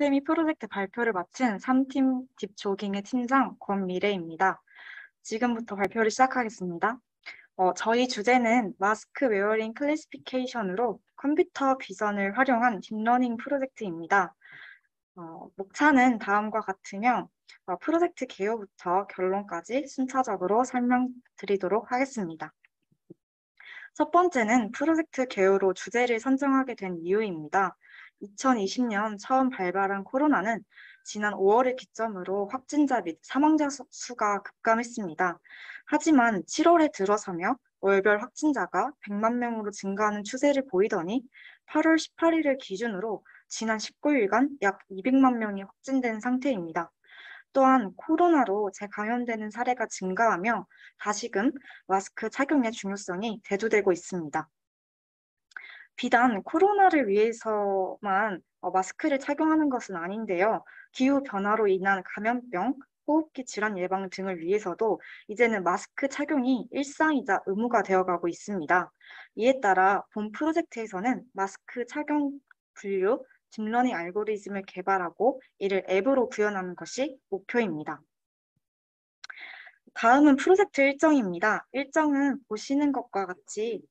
세미 프로젝트 발표를 마친 3팀 딥조깅의 팀장 권미래입니다. 지금부터 발표를 시작하겠습니다. 저희 주제는 마스크 웨어링 클래시피케이션으로 컴퓨터 비전을 활용한 딥러닝 프로젝트입니다. 목차는 다음과 같으며 프로젝트 개요부터 결론까지 순차적으로 설명드리도록 하겠습니다. 첫 번째는 프로젝트 개요로 주제를 선정하게 된 이유입니다. 2020년 처음 발발한 코로나는 지난 5월을 기점으로 확진자 및 사망자 수가 급감했습니다. 하지만 7월에 들어서며 월별 확진자가 100만 명으로 증가하는 추세를 보이더니 8월 18일을 기준으로 지난 19일간 약 200만 명이 확진된 상태입니다. 또한 코로나로 재감염되는 사례가 증가하며 다시금 마스크 착용의 중요성이 대두되고 있습니다. 비단 코로나를 위해서만 마스크를 착용하는 것은 아닌데요. 기후 변화로 인한 감염병, 호흡기 질환 예방 등을 위해서도 이제는 마스크 착용이 일상이자 의무가 되어가고 있습니다. 이에 따라 본 프로젝트에서는 마스크 착용 분류, 딥러닝 알고리즘을 개발하고 이를 앱으로 구현하는 것이 목표입니다. 다음은 프로젝트 일정입니다. 일정은 보시는 것과 같이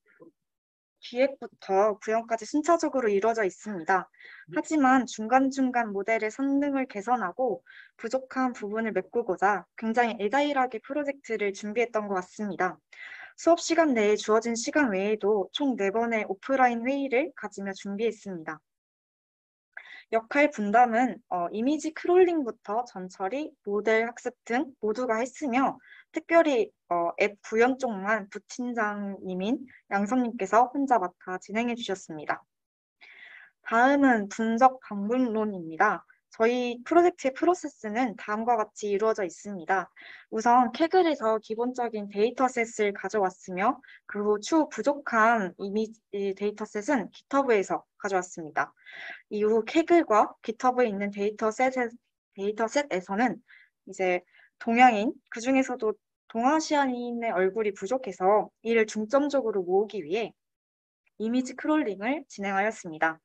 기획부터 구현까지 순차적으로 이루어져 있습니다. 하지만 중간중간 모델의 성능을 개선하고 부족한 부분을 메꾸고자 굉장히 에자일하게 프로젝트를 준비했던 것 같습니다. 수업 시간 내에 주어진 시간 외에도 총 4번의 오프라인 회의를 가지며 준비했습니다. 역할 분담은 이미지 크롤링부터 전처리, 모델 학습 등 모두가 했으며 특별히 앱 구현 쪽만 부팀장님인 양선님께서 혼자 맡아 진행해 주셨습니다. 다음은 분석 방법론입니다. 저희 프로젝트의 프로세스는 다음과 같이 이루어져 있습니다. 우선 캐글에서 기본적인 데이터셋을 가져왔으며 그 후 추후 부족한 이미지 데이터셋은 GitHub에서 가져왔습니다. 이후 캐글과 GitHub에 있는 데이터셋에서는 이제 동양인, 그중에서도 동아시아인의 얼굴이 부족해서 이를 중점적으로 모으기 위해 이미지 크롤링을 진행하였습니다.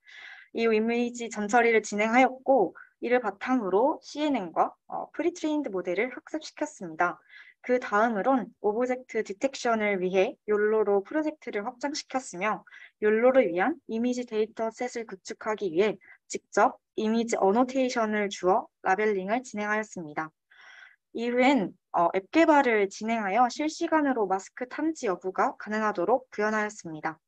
이후 이미지 전처리를 진행하였고 이를 바탕으로 CNN과 프리트레인드 모델을 학습시켰습니다. 그 다음으론 오브젝트 디텍션을 위해 욜로로 프로젝트를 확장시켰으며 욜로를 위한 이미지 데이터셋을 구축하기 위해 직접 이미지 어노테이션을 주어 라벨링을 진행하였습니다. 이후엔 앱 개발을 진행하여 실시간으로 마스크 탐지 여부가 가능하도록 구현하였습니다.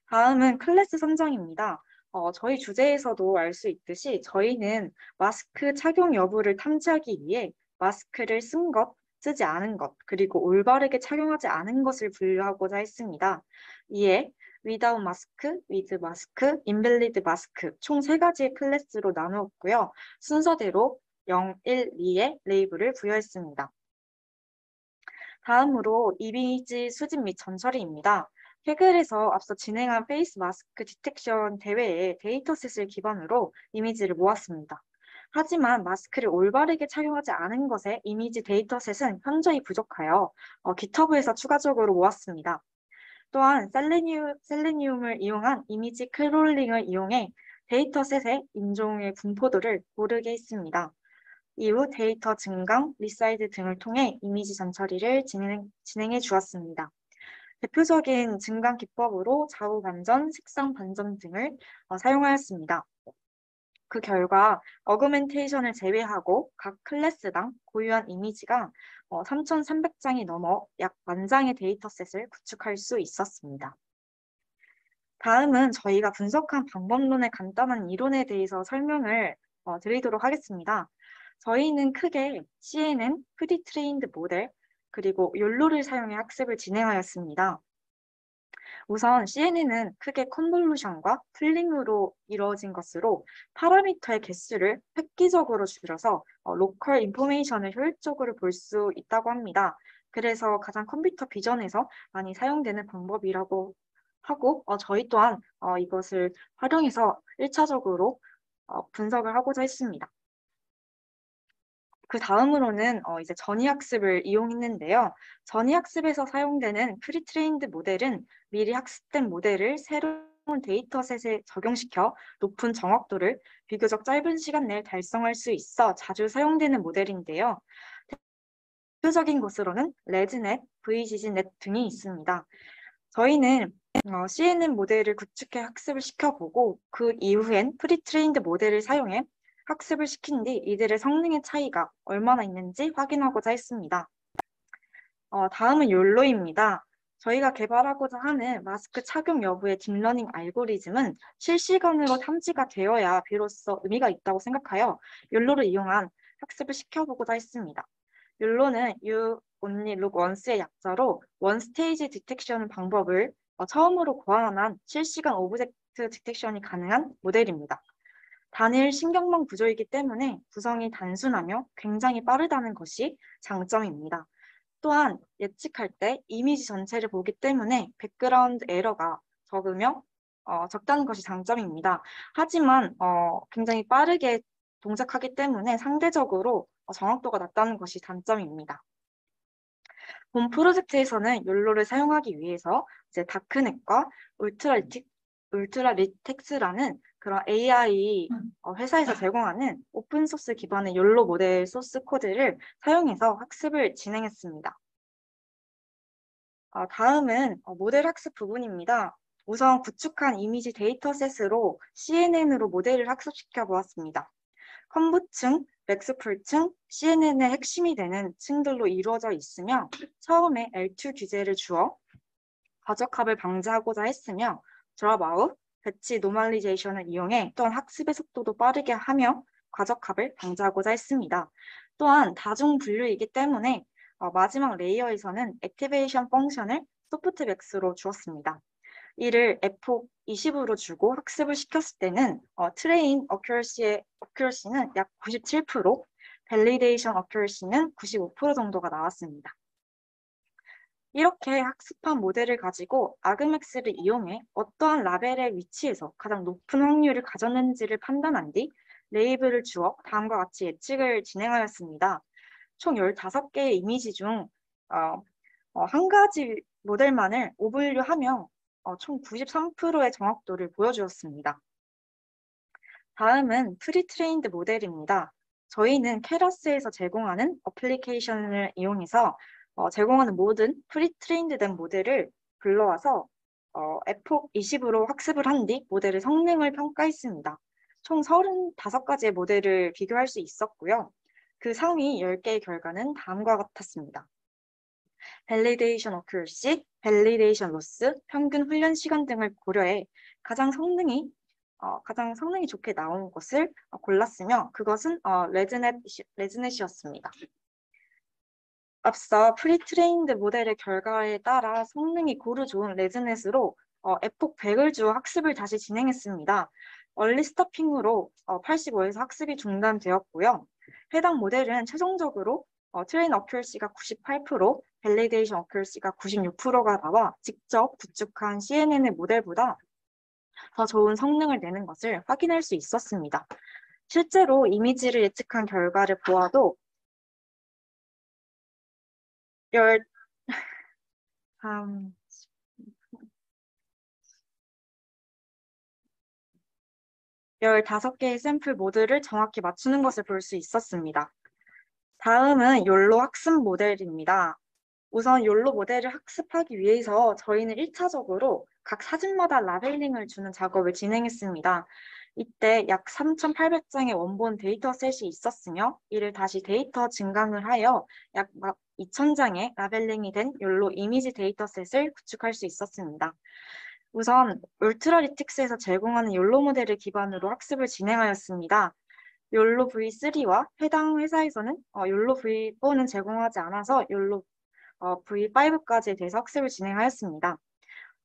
다음은 클래스 선정입니다. 저희 주제에서도 알 수 있듯이 저희는 마스크 착용 여부를 탐지하기 위해 마스크를 쓴 것, 쓰지 않은 것, 그리고 올바르게 착용하지 않은 것을 분류하고자 했습니다. 이에 without mask, with mask, invalid mask 총 3가지의 클래스로 나누었고요. 순서대로 0, 1, 2의 레이블을 부여했습니다. 다음으로 이미지 수집 및 전처리입니다. 캐글에서 앞서 진행한 페이스 마스크 디텍션 대회의 데이터셋을 기반으로 이미지를 모았습니다. 하지만 마스크를 올바르게 착용하지 않은 것에 이미지 데이터셋은 현저히 부족하여 GitHub에서 추가적으로 모았습니다. 또한 셀레니움을 이용한 이미지 크롤링을 이용해 데이터셋의 인종의 분포도를 고르게 했습니다. 이후 데이터 증강, 리사이즈 등을 통해 이미지 전처리를 진행해 주었습니다. 대표적인 증강 기법으로 좌우 반전, 색상 반전 등을 사용하였습니다. 그 결과 어그멘테이션을 제외하고 각 클래스당 고유한 이미지가 3,300장이 넘어 약 10,000장의 데이터셋을 구축할 수 있었습니다. 다음은 저희가 분석한 방법론의 간단한 이론에 대해서 설명을 드리도록 하겠습니다. 저희는 크게 CNN, 프리트레인드 모델, 그리고 욜로를 사용해 학습을 진행하였습니다. 우선 CNN은 크게 컨볼루션과 풀링으로 이루어진 것으로 파라미터의 개수를 획기적으로 줄여서 로컬 인포메이션을 효율적으로 볼 수 있다고 합니다. 그래서 가장 컴퓨터 비전에서 많이 사용되는 방법이라고 하고 저희 또한 이것을 활용해서 1차적으로 분석을 하고자 했습니다. 그 다음으로는 이제 전이학습을 이용했는데요. 전이학습에서 사용되는 프리트레인드 모델은 미리 학습된 모델을 새로 데이터셋에 적용시켜 높은 정확도를 비교적 짧은 시간 내에 달성할 수 있어 자주 사용되는 모델인데요. 대표적인 것으로는 레즈넷, VGG넷 등이 있습니다. 저희는 CNN 모델을 구축해 학습을 시켜보고 그 이후엔 프리트레인드 모델을 사용해 학습을 시킨 뒤 이들의 성능의 차이가 얼마나 있는지 확인하고자 했습니다. 다음은 욜로입니다. 저희가 개발하고자 하는 마스크 착용 여부의 딥러닝 알고리즘은 실시간으로 탐지가 되어야 비로소 의미가 있다고 생각하여 욜로를 이용한 학습을 시켜보고자 했습니다. 욜로는 You Only Look Once의 약자로 원 스테이지 디텍션 방법을 처음으로 고안한 실시간 오브젝트 디텍션이 가능한 모델입니다. 단일 신경망 구조이기 때문에 구성이 단순하며 굉장히 빠르다는 것이 장점입니다. 또한 예측할 때 이미지 전체를 보기 때문에 백그라운드 에러가 적으며 적다는 것이 장점입니다. 하지만 굉장히 빠르게 동작하기 때문에 상대적으로 정확도가 낮다는 것이 단점입니다. 본 프로젝트에서는 욜로를 사용하기 위해서 이제 다크넷과 울트라리텍스라는 그런 AI 회사에서 제공하는 오픈소스 기반의 욜로 모델 소스 코드를 사용해서 학습을 진행했습니다. 다음은 모델 학습 부분입니다. 우선 구축한 이미지 데이터셋으로 CNN으로 모델을 학습시켜 보았습니다. 컴부층, 맥스풀층, CNN의 핵심이 되는 층들로 이루어져 있으며 처음에 L2 규제를 주어 과적합을 방지하고자 했으며 드롭아웃, 배치 노멀리제이션을 이용해 또한 학습의 속도도 빠르게 하며 과적합을 방지하고자 했습니다. 또한 다중 분류이기 때문에 마지막 레이어에서는 액티베이션 펑션을 소프트맥스로 주었습니다. 이를 에폭 20으로 주고 학습을 시켰을 때는 트레인 어큐러시는 약 97%, 밸리데이션 어큐러시는 95% 정도가 나왔습니다. 이렇게 학습한 모델을 가지고 아그맥스를 이용해 어떠한 라벨의 위치에서 가장 높은 확률을 가졌는지를 판단한 뒤 레이블을 주어 다음과 같이 예측을 진행하였습니다. 총 15개의 이미지 중 한 가지 모델만을 오분류하며 총 93%의 정확도를 보여주었습니다. 다음은 프리트레인드 모델입니다. 저희는 케라스에서 제공하는 어플리케이션을 이용해서 제공하는 모든 프리트레인드된 모델을 불러와서 에폭 20으로 학습을 한 뒤 모델의 성능을 평가했습니다. 총 35가지의 모델을 비교할 수 있었고요. 그 상위 10개의 결과는 다음과 같았습니다. 밸리데이션 어큐러시, 밸리데이션 로스, 평균 훈련 시간 등을 고려해 가장 성능이 좋게 나온 것을 골랐으며 그것은 레즈넷이었습니다. 앞서 프리트레인드 모델의 결과에 따라 성능이 고루 좋은 레즈넷으로 에폭 100을 주어 학습을 다시 진행했습니다. 얼리 스토핑으로 85에서 학습이 중단되었고요. 해당 모델은 최종적으로 트레인 어큐러시가 98%, 밸리데이션 어큐러시가 96%가 나와 직접 구축한 CNN의 모델보다 더 좋은 성능을 내는 것을 확인할 수 있었습니다. 실제로 이미지를 예측한 결과를 보아도 15개의 샘플 모드를 정확히 맞추는 것을 볼 수 있었습니다. 다음은 욜로 학습 모델입니다. 우선 욜로 모델을 학습하기 위해서 저희는 1차적으로 각 사진마다 라벨링을 주는 작업을 진행했습니다. 이때 약 3,800장의 원본 데이터셋이 있었으며 이를 다시 데이터 증강을 하여 약 2,000장의 라벨링이 된 욜로 이미지 데이터셋을 구축할 수 있었습니다. 우선 울트라리틱스에서 제공하는 욜로 모델을 기반으로 학습을 진행하였습니다. 욜로 V3와 해당 회사에서는 욜로 V4는 제공하지 않아서 욜로 V5까지에 대해서 학습을 진행하였습니다.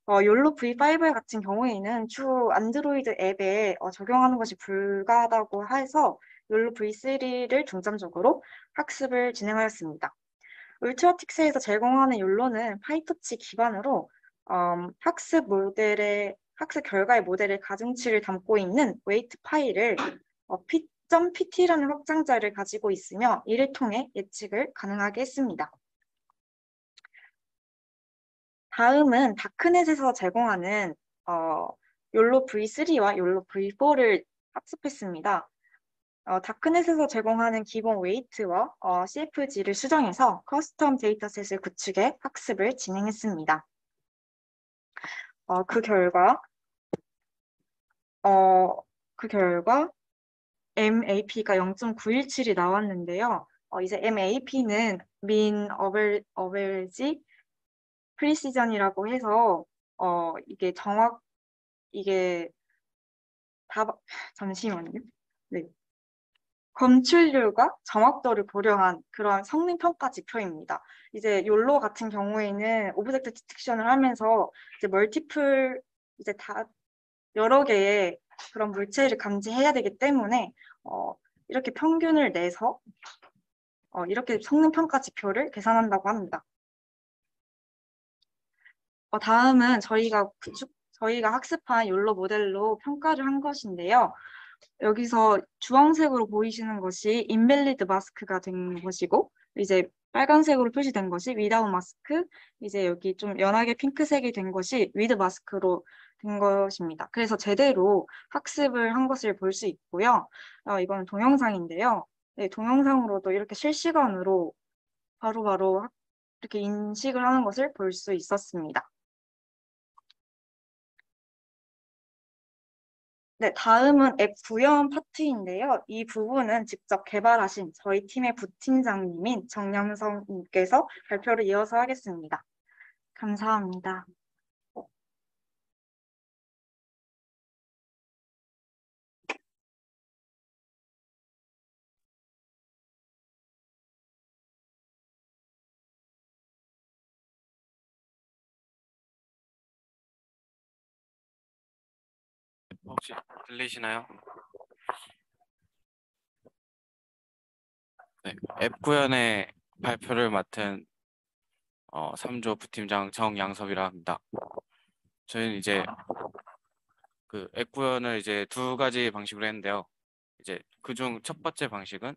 욜로 V5 같은 경우에는 주 안드로이드 앱에 적용하는 것이 불가하다고 해서 욜로 V3를 중점적으로 학습을 진행하였습니다. 울트라틱스에서 제공하는 욜로는 파이토치 기반으로 학습 결과의 모델의 가중치를 담고 있는 웨이트 파일을 p.pt라는 확장자를 가지고 있으며 이를 통해 예측을 가능하게 했습니다. 다음은 다크넷에서 제공하는 욜로 V3와 욜로 V4를 학습했습니다. 다크넷에서 제공하는 기본 웨이트와 CFG를 수정해서 커스텀 데이터셋을 구축해 학습을 진행했습니다. 어, 그 결과, 어, 그 결과 MAP가 0.917이 나왔는데요. 이제 MAP는 mean average precision이라고 해서 이게 이게 다 잠시만요. 네. 검출률과 정확도를 고려한 그런 성능 평가 지표입니다. 이제 욜로 같은 경우에는 오브젝트 디텍션을 하면서 이제 멀티플 이제 다 여러 개의 그런 물체를 감지해야 되기 때문에 이렇게 평균을 내서 이렇게 성능 평가 지표를 계산한다고 합니다. 다음은 저희가 학습한 욜로 모델로 평가를 한 것인데요. 여기서 주황색으로 보이시는 것이 인밸리드 마스크가 된 것이고, 이제 빨간색으로 표시된 것이 위다운 마스크, 이제 여기 좀 연하게 핑크색이 된 것이 위드 마스크로 된 것입니다. 그래서 제대로 학습을 한 것을 볼 수 있고요. 이건 동영상인데요. 네, 동영상으로도 이렇게 실시간으로 바로바로 이렇게 인식을 하는 것을 볼 수 있었습니다. 네, 다음은 앱 구현 파트인데요. 이 부분은 직접 개발하신 저희 팀의 부팀장님인 정남성님께서 발표를 이어서 하겠습니다. 감사합니다. 혹시 들리시나요? 네, 앱 구현의 발표를 맡은 3조 부팀장 정양섭이라 합니다. 저희는 이제 그 앱 구현을 이제 두 가지 방식으로 했는데요. 이제 그중 첫 번째 방식은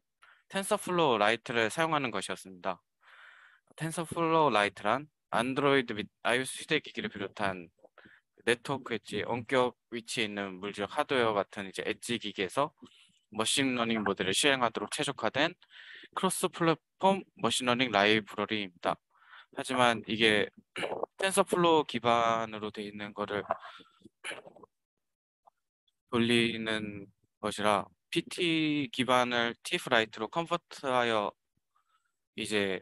텐서플로우 라이트를 사용하는 것이었습니다. 텐서플로우 라이트란 안드로이드 및 iOS 휴대기기를 비롯한 네트워크 엣지, 원격 위치에 있는 물질 하드웨어 같은 이제 엣지 기기에서 머신러닝 모델을 실행하도록 최적화된 크로스 플랫폼 머신러닝 라이브러리입니다. 하지만 이게 텐서플로우 기반으로 되어 있는 거를 돌리는 것이라 PT 기반을 TF-라이트로 컨버트하여 이제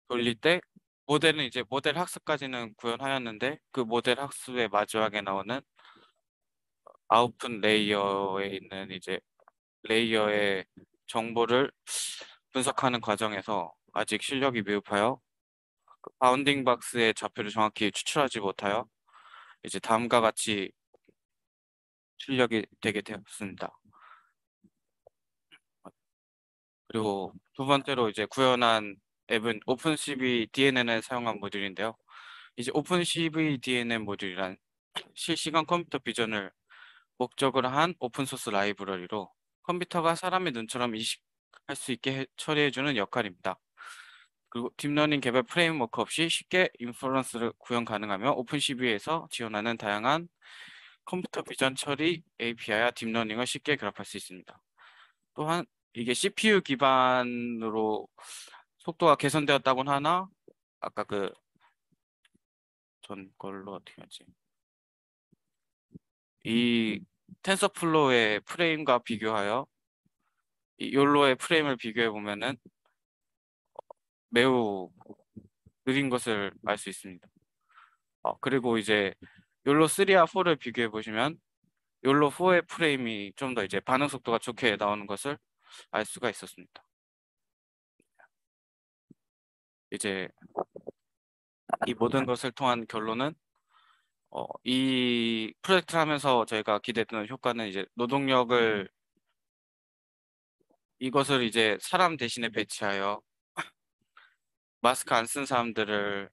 돌릴 때 모델은 이제 모델 학습까지는 구현하였는데 그 모델 학습의 마지막에 나오는 아웃풋 레이어에 있는 이제 레이어의 정보를 분석하는 과정에서 아직 실력이 미흡하여 그 바운딩 박스의 좌표를 정확히 추출하지 못하여 이제 다음과 같이 출력이 되게 되었습니다. 그리고 두 번째로 이제 구현한 앱은 오픈CV DNN을 사용한 모듈인데요. 이제 오픈CV DNN 모듈이란 실시간 컴퓨터 비전을 목적으로 한 오픈소스 라이브러리로 컴퓨터가 사람의 눈처럼 인식할 수 있게 처리해주는 역할입니다. 그리고 딥러닝 개발 프레임워크 없이 쉽게 인퍼런스를 구현 가능하며 오픈CV에서 지원하는 다양한 컴퓨터 비전 처리 API와 딥러닝을 쉽게 결합할 수 있습니다. 또한 이게 CPU 기반으로 속도가 개선되었다곤 하나 아까 그 전 걸로 어떻게 하지? 이 텐서플로우의 프레임과 비교하여 이 욜로의 프레임을 비교해 보면은 매우 느린 것을 알 수 있습니다. 그리고 이제 욜로 3와 4를 비교해 보시면 욜로 4의 프레임이 좀 더 이제 반응 속도가 좋게 나오는 것을 알 수가 있었습니다. 이제 이 모든 것을 통한 결론은 이 프로젝트를 하면서 저희가 기대했던 효과는 이제 노동력을 이것을 이제 사람 대신에 배치하여 마스크 안 쓴 사람들을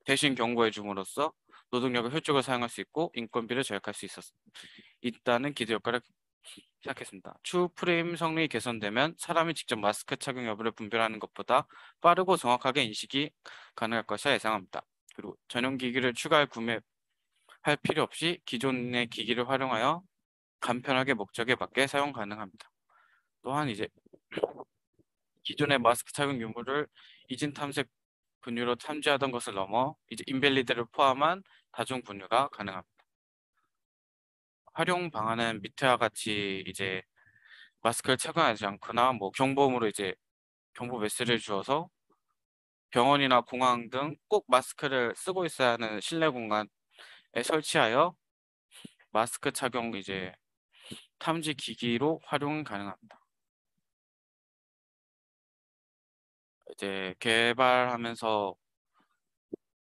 대신 경고해 줌으로써 노동력을 효율적으로 사용할 수 있고 인건비를 절약할 수 있다는 기대 효과를 시작했습니다. 추후 프레임 성능이 개선되면 사람이 직접 마스크 착용 여부를 분별하는 것보다 빠르고 정확하게 인식이 가능할 것이라 예상합니다. 그리고 전용 기기를 추가할 구매 할 필요 없이 기존의 기기를 활용하여 간편하게 목적에 맞게 사용 가능합니다. 또한 이제 기존의 마스크 착용 유무를 이진 탐색 분유로 탐지하던 것을 넘어 이제 인벨리드를 포함한 다중 분유가 가능합니다. 활용 방안은 밑에와 같이 이제 마스크를 착용하지 않거나 뭐 경보음으로 이제 경보 메시지를 주어서 병원이나 공항 등 꼭 마스크를 쓰고 있어야 하는 실내 공간에 설치하여 마스크 착용 이제 탐지 기기로 활용 가능합니다. 이제 개발하면서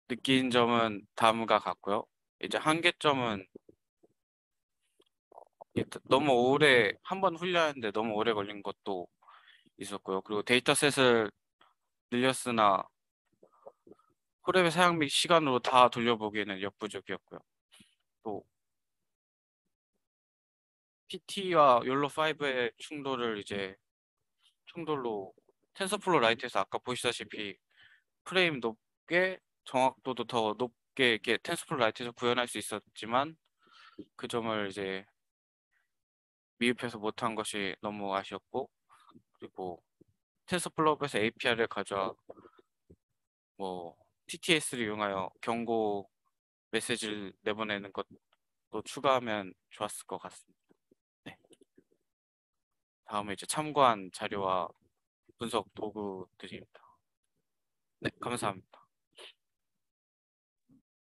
느낀 점은 다음과 같고요. 이제 한계점은 너무 오래 한 번 훈련하는데 너무 오래 걸린 것도 있었고요. 그리고 데이터셋을 늘렸으나 프랩의 사용 및 시간으로 다 돌려보기에는 역부족이었고요. 또 PT와 욜로5의 충돌로 텐서플로우 라이트에서 아까 보시다시피 프레임 높게 정확도도 더 높게 이렇게 텐서플로우 라이트에서 구현할 수 있었지만 그 점을 이제 미흡해서 못한 것이 너무 아쉬웠고, 그리고 텐서플로우에서 API를 가져와 뭐 TTS를 이용하여 경고 메시지를 내보내는 것도 추가하면 좋았을 것 같습니다. 네. 다음에 이제 참고한 자료와 분석 도구들입니다. 네, 감사합니다.